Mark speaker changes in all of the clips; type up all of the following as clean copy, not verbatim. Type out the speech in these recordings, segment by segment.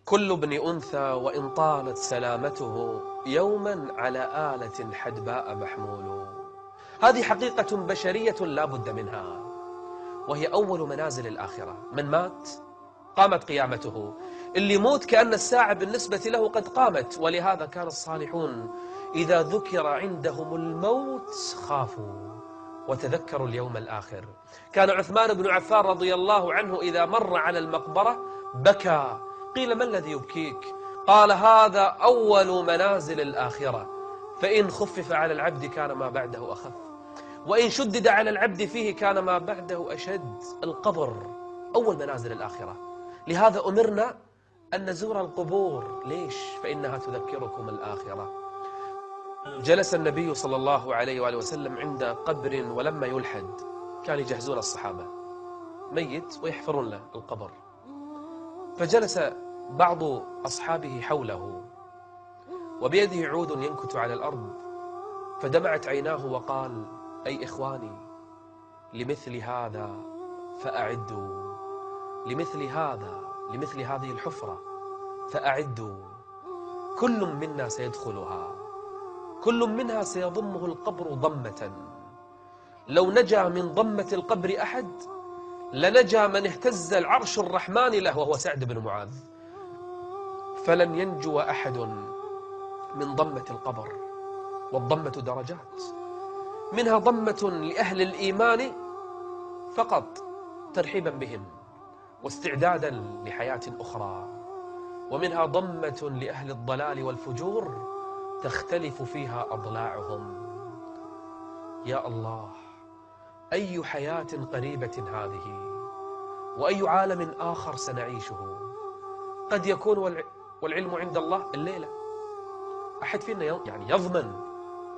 Speaker 1: كل ابن أنثى وإن طالت سلامته يوما على آلة حدباء محمول. هذه حقيقة بشرية لا بد منها، وهي أول منازل الآخرة. من مات قامت قيامته، اللي يموت كأن الساعة بالنسبة له قد قامت. ولهذا كان الصالحون إذا ذكر عندهم الموت خافوا وتذكروا اليوم الآخر. كان عثمان بن عفان رضي الله عنه إذا مر على المقبرة بكى. قيل: ما الذي يبكيك؟ قال: هذا أول منازل الآخرة، فإن خفف على العبد كان ما بعده أخف، وإن شدد على العبد فيه كان ما بعده أشد. القبر أول منازل الآخرة، لهذا أمرنا أن نزور القبور. ليش؟ فإنها تذكركم الآخرة. جلس النبي صلى الله عليه وآله وسلم عند قبر، ولما يلحد كان يجهزون الصحابة ميت ويحفرون له القبر، فجلس بعض أصحابه حوله وبيده عود ينكت على الأرض، فدمعت عيناه وقال: أي إخواني، لمثل هذا فأعدوا، لمثل هذه الحفرة فأعدوا. كل منا سيدخلها، كل منها سيضمه القبر ضمة. لو نجا من ضمة القبر أحد لنجا من اهتز العرش الرحمن له، وهو سعد بن معاذ. فلن ينجو أحد من ضمة القبر، والضمة درجات، منها ضمة لأهل الإيمان فقط ترحيبا بهم واستعدادا لحياة أخرى، ومنها ضمة لأهل الضلال والفجور تختلف فيها أضلاعهم. يا الله، أي حياة قريبة هذه، وأي عالم آخر سنعيشه. قد يكون والعلم عند الله الليلة. أحد فينا يعني يضمن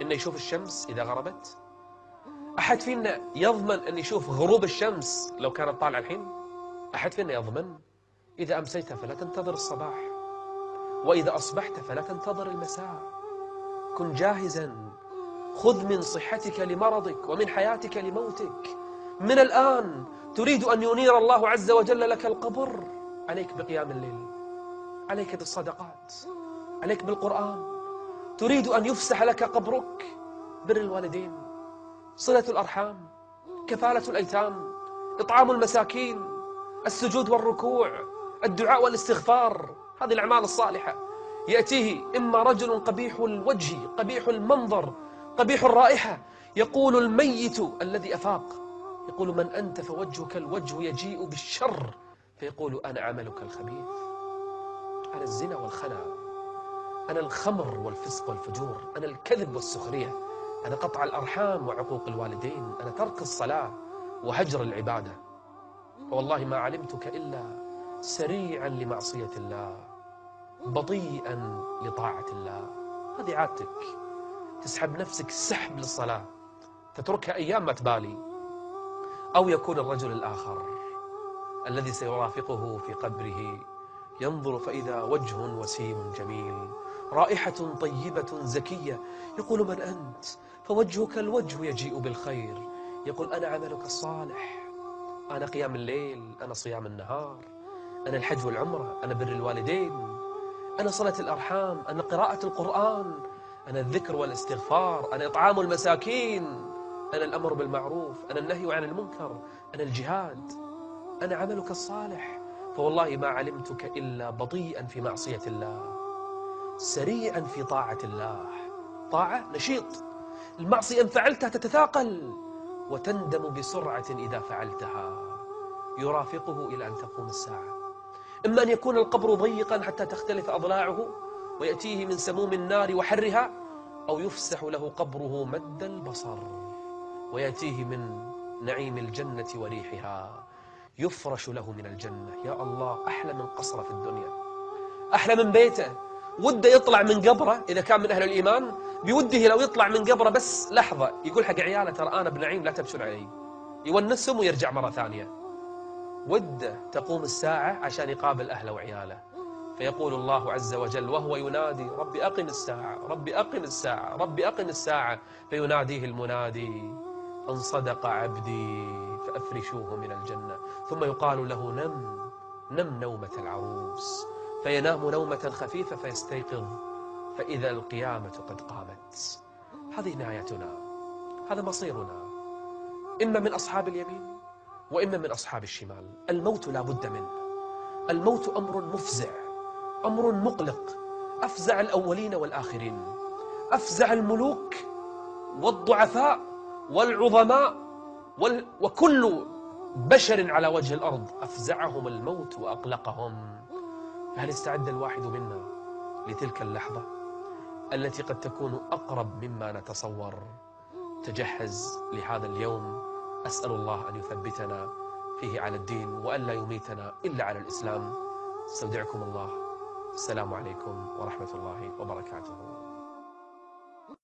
Speaker 1: أن يشوف الشمس إذا غربت؟ أحد فينا يضمن أن يشوف غروب الشمس لو كانت طالعة الحين؟ أحد فينا يضمن؟ إذا أمسيت فلا تنتظر الصباح، وإذا أصبحت فلا تنتظر المساء. كن جاهزا، خذ من صحتك لمرضك ومن حياتك لموتك من الآن. تريد أن ينير الله عز وجل لك القبر، عليك بقيام الليل، عليك بالصدقات، عليك بالقرآن. تريد أن يفسح لك قبرك، بر الوالدين، صلة الأرحام، كفالة الأيتام، إطعام المساكين، السجود والركوع، الدعاء والاستغفار. هذه الأعمال الصالحة. يأتيه إما رجل قبيح الوجه، قبيح المنظر، قبيح الرائحة، يقول الميت الذي أفاق، يقول: من أنت؟ فوجهك الوجه يجيء بالشر، فيقول: أنا عملك الخبيث، أنا الزنا والخنا، أنا الخمر والفسق والفجور، أنا الكذب والسخرية، أنا قطع الأرحام وعقوق الوالدين، أنا ترك الصلاة وهجر العبادة. والله ما علمتك إلا سريعا لمعصية الله، بطيئا لطاعة الله. هذه عادتك، تسحب نفسك سحب للصلاة، تتركها أيام ما تبالي. أو يكون الرجل الآخر الذي سيرافقه في قبره، ينظر فإذا وجه وسيم جميل، رائحة طيبة زكية، يقول: من أنت؟ فوجهك الوجه يجيء بالخير، يقول: أنا عملك الصالح، أنا قيام الليل، أنا صيام النهار، أنا الحج والعمرة، أنا بر الوالدين، أنا صلة الأرحام، أنا قراءة القرآن، أنا الذكر والاستغفار، أنا إطعام المساكين، أنا الأمر بالمعروف، أنا النهي عن المنكر، أنا الجهاد، أنا عملك الصالح. فوالله ما علمتك إلا بطيئا في معصية الله، سريعا في طاعة الله. طاعة نشيط، المعصية إن فعلتها تتثاقل وتندم بسرعة إذا فعلتها. يرافقه إلى أن تقوم الساعة. إما أن يكون القبر ضيقا حتى تختلف أضلاعه ويأتيه من سموم النار وحرها، أو يفسح له قبره مد البصر ويأتيه من نعيم الجنة وريحها، يفرش له من الجنة. يا الله، أحلى من قصره في الدنيا، أحلى من بيته. وده يطلع من قبره إذا كان من أهل الإيمان، بوده لو يطلع من قبره بس لحظة يقول حق عياله: ترى أنا بنعيم لا تبشر علي، يونسهم ويرجع مرة ثانية. وده تقوم الساعة عشان يقابل أهله وعياله، فيقول الله عز وجل وهو ينادي: رب أقم الساعة، رب أقم الساعة، رب أقم الساعة. فيناديه المنادي: أن صدق عبدي فأفرشوه من الجنة. ثم يقال له: نم نومة العروس، فينام نومة خفيفة فيستيقظ فإذا القيامة قد قامت. هذه نهايتنا، هذا مصيرنا، إما من أصحاب اليمين وإما من أصحاب الشمال. الموت لا بد منه. الموت أمر مفزع، أمر مقلق، أفزع الأولين والآخرين، أفزع الملوك والضعفاء والعظماء وكل بشر على وجه الأرض أفزعهم الموت وأقلقهم. فهل استعد الواحد منا لتلك اللحظة التي قد تكون أقرب مما نتصور؟ تجهز لهذا اليوم. أسأل الله أن يثبتنا فيه على الدين وأن لا يميتنا إلا على الإسلام. استودعكم الله. السلام عليكم ورحمة الله وبركاته.